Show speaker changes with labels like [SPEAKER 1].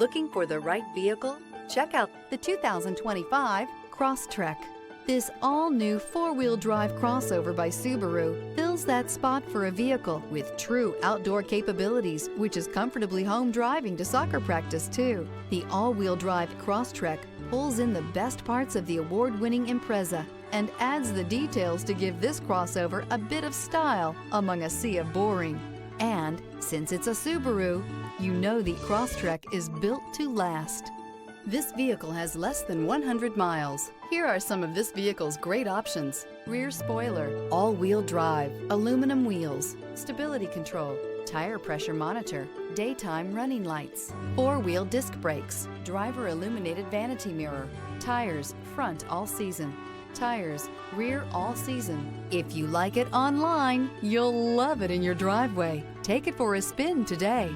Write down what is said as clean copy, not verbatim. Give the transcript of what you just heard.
[SPEAKER 1] Looking for the right vehicle? Check out the 2025 Crosstrek. This all-new four-wheel drive crossover by Subaru fills that spot for a vehicle with true outdoor capabilities, which is comfortably home driving to soccer practice too. The all-wheel drive Crosstrek pulls in the best parts of the award-winning Impreza and adds the details to give this crossover a bit of style among a sea of boring. And since it's a Subaru, you know the Crosstrek is built to last. This vehicle has less than 100 miles. Here are some of this vehicle's great options: rear spoiler, all-wheel drive, aluminum wheels, stability control, tire pressure monitor, daytime running lights, four-wheel disc brakes, driver illuminated vanity mirror, tires front all season, tires rear all season. If you like it online, you'll love it in your driveway. Take it for a spin today.